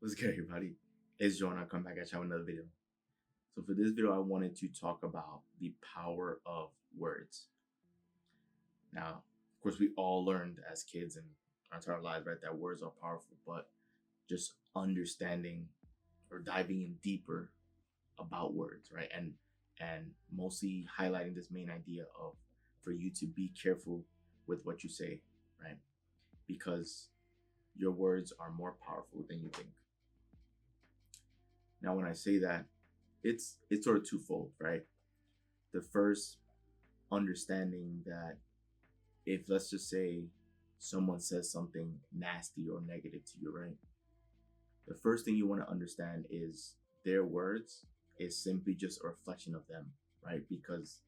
What's good, everybody? It's John. I'll come back at you with another video. So for this video, I wanted to talk about the power of words. Now, of course, we all learned as kids and our entire lives, right, that words are powerful, but just understanding or diving in deeper about words, right? And mostly highlighting this main idea of for you to be careful with what you say, right? Because your words are more powerful than you think. Now, when I say that, it's sort of twofold, right? The first, understanding that if, let's just say, someone says something nasty or negative to you, right? The first thing you want to understand is their words is simply just a reflection of them, right? Because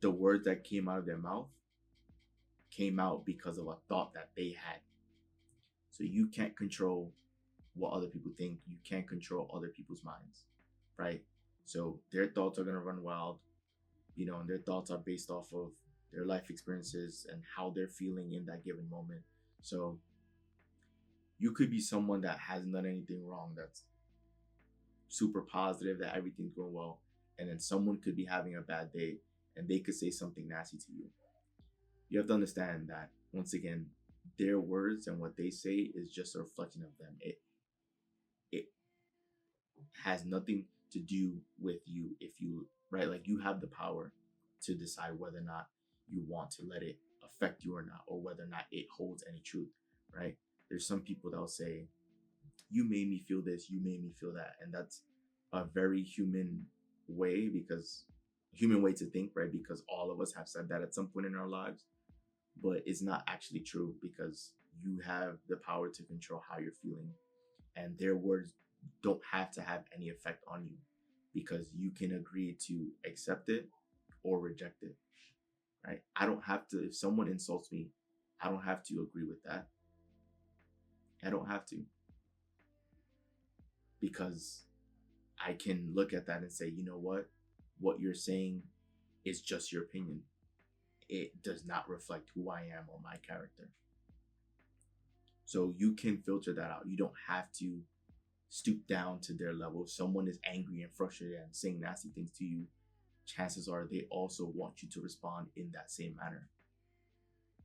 the words that came out of their mouth came out because of a thought that they had. So you can't control what other people think. You can't control other people's minds, right? So their thoughts are going to run wild, and their thoughts are based off of their life experiences and how they're feeling in that given moment. So you could be someone that hasn't done anything wrong, that's super positive, that everything's going well, and then someone could be having a bad day and they could say something nasty to you. You have to understand that, once again, their words and what they say is just a reflection of them. It has nothing to do with you. If you, right, like, you have the power to decide whether or not you want to let it affect you or not, or whether or not it holds any truth, right? There's some people that will say, you made me feel this, you made me feel that, and that's a very human way to think, right? Because all of us have said that at some point in our lives, but it's not actually true, because you have the power to control how you're feeling, and their words don't have to have any effect on you, because you can agree to accept it or reject it, right? I don't have to, if someone insults me, I don't have to agree with that. I don't have to, because I can look at that and say, you know what you're saying is just your opinion. It does not reflect who I am or my character. So you can filter that out. You don't have to stoop down to their level. If someone is angry and frustrated and saying nasty things to you, chances are they also want you to respond in that same manner.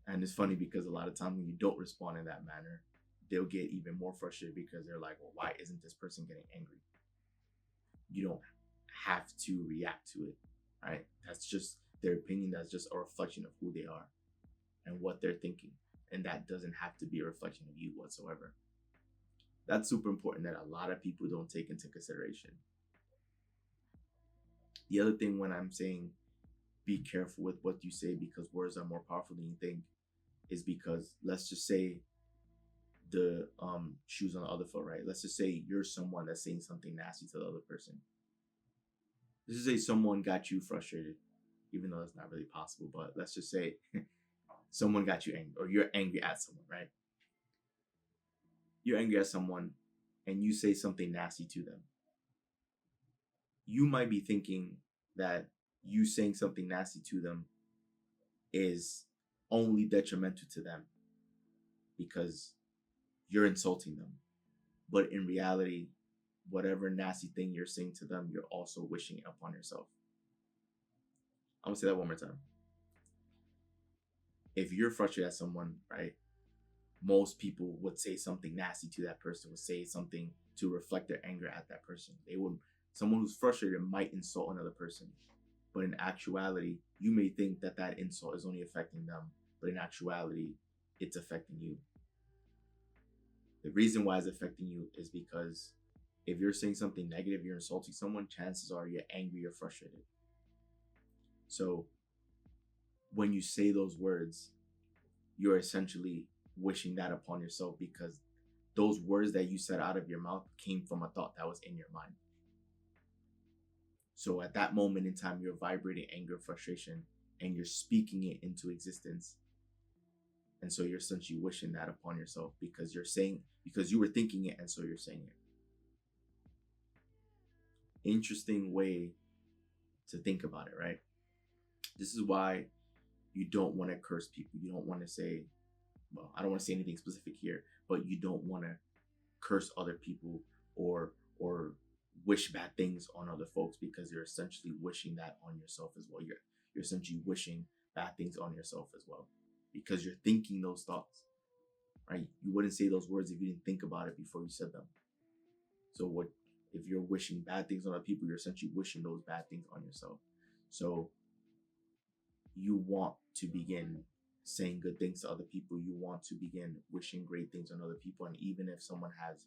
And it's funny, because a lot of times when you don't respond in that manner, they'll get even more frustrated, because they're like, well, why isn't this person getting angry? You don't have to react to it, right? That's just their opinion. That's just a reflection of who they are and what they're thinking. And that doesn't have to be a reflection of you whatsoever. That's super important, that a lot of people don't take into consideration. The other thing, when I'm saying be careful with what you say because words are more powerful than you think, is because, let's just say, the shoes on the other foot, right? Let's just say you're someone that's saying something nasty to the other person. Let's just say someone got you frustrated, even though it's not really possible, but let's just say someone got you angry, or you're angry at someone, right? You're angry at someone and you say something nasty to them. You might be thinking that you saying something nasty to them is only detrimental to them because you're insulting them. But in reality, whatever nasty thing you're saying to them, you're also wishing it upon yourself. I'm gonna say that one more time. If you're frustrated at someone, right, most people would say something nasty to that person, would say something to reflect their anger at that person. Someone who's frustrated might insult another person, but in actuality, you may think that that insult is only affecting them, but in actuality, it's affecting you. The reason why it's affecting you is because if you're saying something negative, you're insulting someone, chances are you're angry or frustrated. So when you say those words, you're essentially wishing that upon yourself, because those words that you said out of your mouth came from a thought that was in your mind. So at that moment in time, you're vibrating anger, frustration, and you're speaking it into existence. And so you're essentially wishing that upon yourself, because you were thinking it, and so you're saying it. Interesting way to think about it, right? This is why you don't want to curse people. You don't want to say, well, I don't want to say anything specific here, but you don't want to curse other people or wish bad things on other folks, because you're essentially wishing that on yourself as well. You're essentially wishing bad things on yourself as well, because you're thinking those thoughts, right? You wouldn't say those words if you didn't think about it before you said them. So what if you're wishing bad things on other people? You're essentially wishing those bad things on yourself. So you want to begin saying good things to other people. You want to begin wishing great things on other people. And even if someone has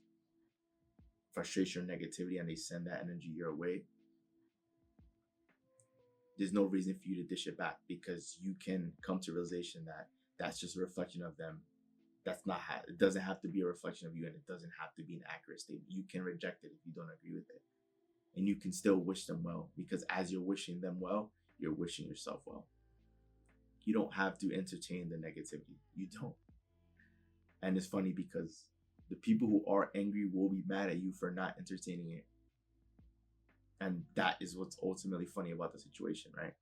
frustration or negativity and they send that energy your way, there's no reason for you to dish it back, because you can come to realization that that's just a reflection of them. That's not how, it doesn't have to be a reflection of you, and it doesn't have to be an accurate statement. You can reject it if you don't agree with it. And you can still wish them well, because as you're wishing them well, you're wishing yourself well. You don't have to entertain the negativity. You don't. And it's funny because the people who are angry will be mad at you for not entertaining it. And that is what's ultimately funny about the situation, right?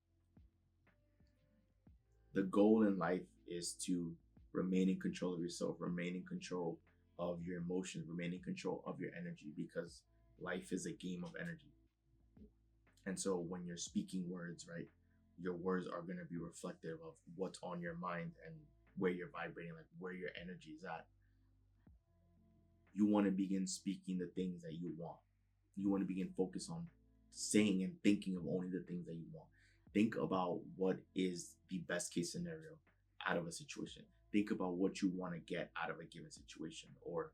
The goal in life is to remain in control of yourself, remain in control of your emotions, remain in control of your energy, because life is a game of energy. And so when you're speaking words, right, your words are going to be reflective of what's on your mind and where you're vibrating, like where your energy is at. You want to begin speaking the things that you want. You want to begin focus on saying and thinking of only the things that you want. Think about what is the best case scenario out of a situation. Think about what you want to get out of a given situation. Or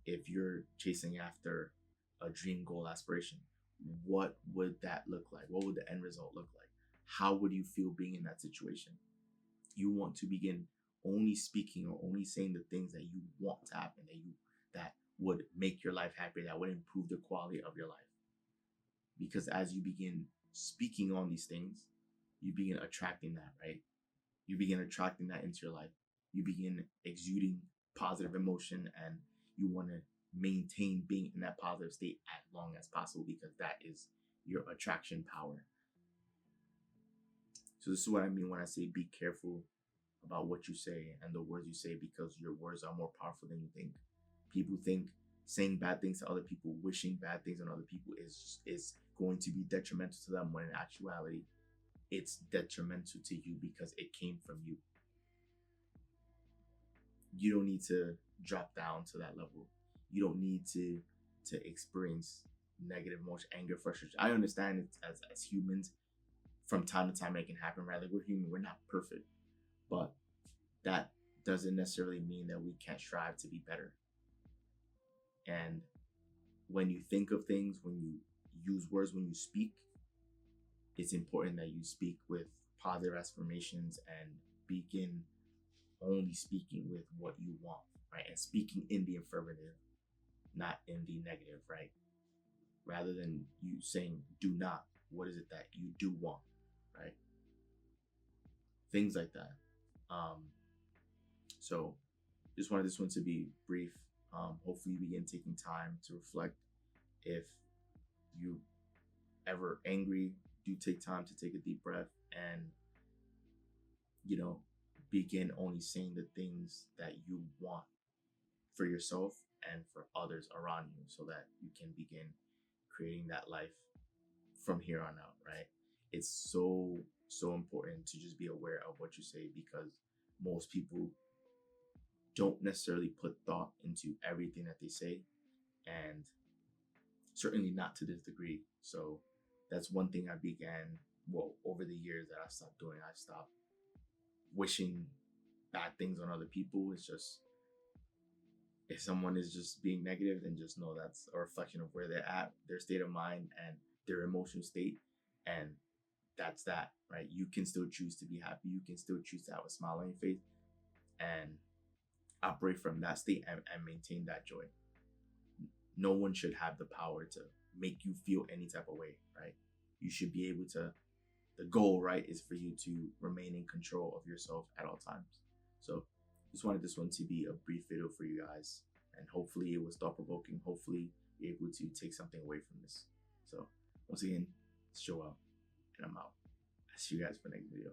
if you're chasing after a dream, goal, aspiration, what would that look like? What would the end result look like? How would you feel being in that situation? You want to begin only speaking or only saying the things that you want to happen, that would make your life happier, that would improve the quality of your life. Because as you begin speaking on these things, you begin attracting that, right? You begin attracting that into your life. You begin exuding positive emotion, and you want to maintain being in that positive state as long as possible, because that is your attraction power. So this is what I mean when I say be careful about what you say and the words you say, because your words are more powerful than you think. People think saying bad things to other people, wishing bad things on other people is going to be detrimental to them, when in actuality, it's detrimental to you because it came from you. You don't need to drop down to that level. You don't need to experience negative emotion, anger, frustration. I understand it as humans. From time to time, it can happen, right? Like, we're human, we're not perfect, but that doesn't necessarily mean that we can't strive to be better. And when you think of things, when you use words, when you speak, it's important that you speak with positive affirmations and begin only speaking with what you want, right? And speaking in the affirmative, not in the negative, right? Rather than you saying do not, what is it that you do want, right? Things like that. So just wanted this one to be brief. Hopefully you begin taking time to reflect. If you ever angry, do take time to take a deep breath and, begin only saying the things that you want for yourself and for others around you, so that you can begin creating that life from here on out, right? It's so important to just be aware of what you say, because most people don't necessarily put thought into everything that they say, and certainly not to this degree. So that's one thing I began, over the years, that I stopped doing. I stopped wishing bad things on other people. It's just, if someone is just being negative, then just know that's a reflection of where they're at, their state of mind and their emotional state. And that's that, right? You can still choose to be happy. You can still choose to have a smile on your face and operate from that state and maintain that joy. No one should have the power to make you feel any type of way, right? You should be able to, the goal, right, is for you to remain in control of yourself at all times. So just wanted this one to be a brief video for you guys, and hopefully it was thought-provoking. Hopefully you're able to take something away from this. So once again, it's Joel, and I'm out. I'll see you guys for the next video.